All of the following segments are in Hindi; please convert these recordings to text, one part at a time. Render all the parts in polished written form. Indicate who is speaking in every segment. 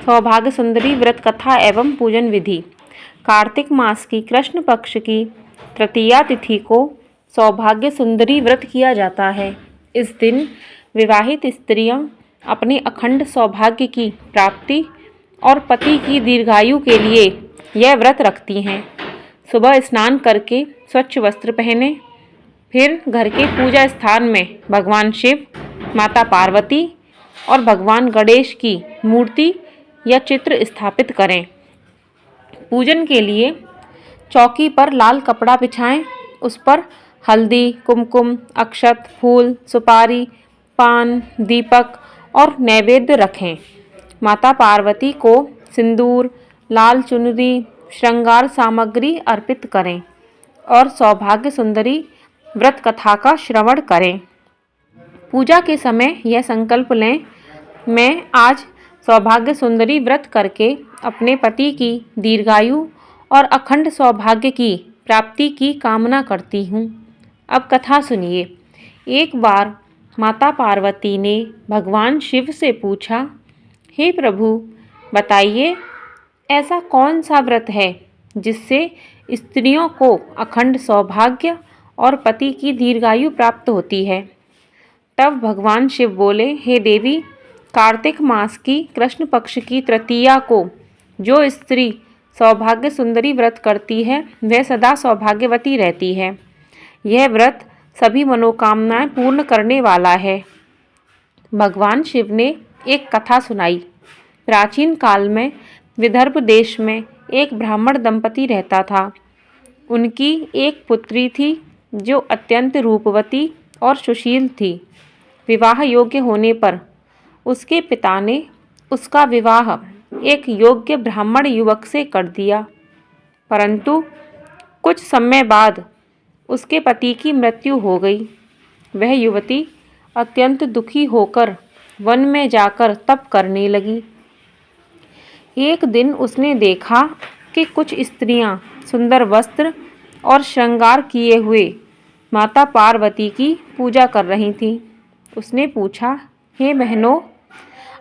Speaker 1: सौभाग्य सुंदरी व्रत कथा एवं पूजन विधि। कार्तिक मास की कृष्ण पक्ष की तृतीया तिथि को सौभाग्य सुंदरी व्रत किया जाता है। इस दिन विवाहित स्त्रियां अपने अखंड सौभाग्य की प्राप्ति और पति की दीर्घायु के लिए यह व्रत रखती हैं। सुबह स्नान करके स्वच्छ वस्त्र पहने, फिर घर के पूजा स्थान में भगवान शिव, माता पार्वती और भगवान गणेश की मूर्ति या चित्र स्थापित करें। पूजन के लिए चौकी पर लाल कपड़ा बिछाएं, उस पर हल्दी, कुमकुम, अक्षत, फूल, सुपारी, पान, दीपक और नैवेद्य रखें। माता पार्वती को सिंदूर, लाल चुनरी, श्रृंगार सामग्री अर्पित करें और सौभाग्य सुंदरी व्रत कथा का श्रवण करें। पूजा के समय यह संकल्प लें, मैं आज सौभाग्य सुंदरी व्रत करके अपने पति की दीर्घायु और अखंड सौभाग्य की प्राप्ति की कामना करती हूँ। अब कथा सुनिए। एक बार माता पार्वती ने भगवान शिव से पूछा, हे प्रभु, बताइए ऐसा कौन सा व्रत है जिससे स्त्रियों को अखंड सौभाग्य और पति की दीर्घायु प्राप्त होती है। तब भगवान शिव बोले, हे देवी, कार्तिक मास की कृष्ण पक्ष की तृतीया को जो स्त्री सौभाग्य सुंदरी व्रत करती है वह सदा सौभाग्यवती रहती है। यह व्रत सभी मनोकामनाएं पूर्ण करने वाला है। भगवान शिव ने एक कथा सुनाई। प्राचीन काल में विदर्भ देश में एक ब्राह्मण दंपति रहता था। उनकी एक पुत्री थी जो अत्यंत रूपवती और सुशील थी। विवाह योग्य होने पर उसके पिता ने उसका विवाह एक योग्य ब्राह्मण युवक से कर दिया, परंतु कुछ समय बाद उसके पति की मृत्यु हो गई। वह युवती अत्यंत दुखी होकर वन में जाकर तप करने लगी। एक दिन उसने देखा कि कुछ स्त्रियां सुंदर वस्त्र और श्रृंगार किए हुए माता पार्वती की पूजा कर रही थीं। उसने पूछा, हे बहनों,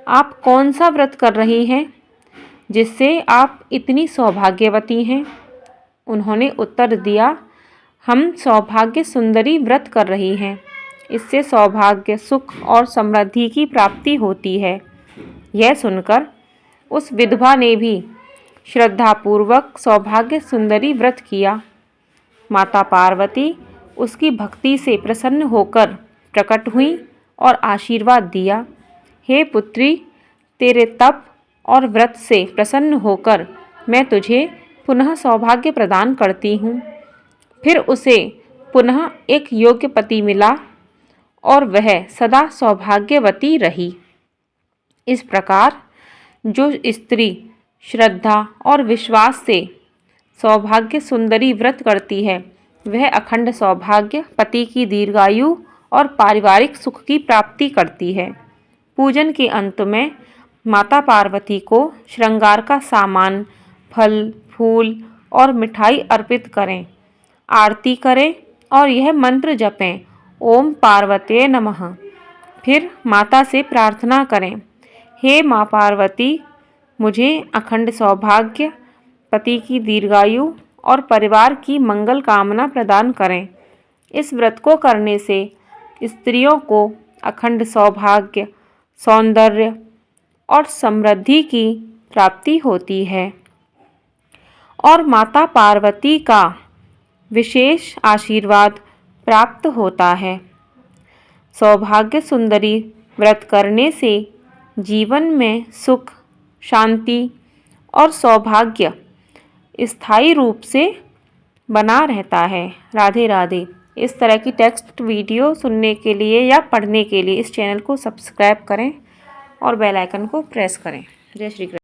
Speaker 1: आप कौन सा व्रत कर रही हैं जिससे आप इतनी सौभाग्यवती हैं? उन्होंने उत्तर दिया, हम सौभाग्य सुंदरी व्रत कर रही हैं। इससे सौभाग्य, सुख और समृद्धि की प्राप्ति होती है। यह सुनकर उस विधवा ने भी श्रद्धापूर्वक सौभाग्य सुंदरी व्रत किया। माता पार्वती उसकी भक्ति से प्रसन्न होकर प्रकट हुई और आशीर्वाद दिया, हे पुत्री, तेरे तप और व्रत से प्रसन्न होकर मैं तुझे पुनः सौभाग्य प्रदान करती हूँ। फिर उसे पुनः एक योग्य पति मिला और वह सदा सौभाग्यवती रही। इस प्रकार जो स्त्री श्रद्धा और विश्वास से सौभाग्य सुंदरी व्रत करती है वह अखंड सौभाग्य, पति की दीर्घायु और पारिवारिक सुख की प्राप्ति करती है। पूजन के अंत में माता पार्वती को श्रृंगार का सामान, फल, फूल और मिठाई अर्पित करें, आरती करें और यह मंत्र जपें, ओम पार्वते नमः। फिर माता से प्रार्थना करें, हे माँ पार्वती, मुझे अखंड सौभाग्य, पति की दीर्घायु और परिवार की मंगल कामना प्रदान करें। इस व्रत को करने से स्त्रियों को अखंड सौभाग्य, सौंदर्य और समृद्धि की प्राप्ति होती है और माता पार्वती का विशेष आशीर्वाद प्राप्त होता है। सौभाग्य सुंदरी व्रत करने से जीवन में सुख, शांति और सौभाग्य स्थायी रूप से बना रहता है। राधे राधे। इस तरह की टेक्स्ट वीडियो सुनने के लिए या पढ़ने के लिए इस चैनल को सब्सक्राइब करें और बेल आइकन को प्रेस करें। जय श्री कृष्ण।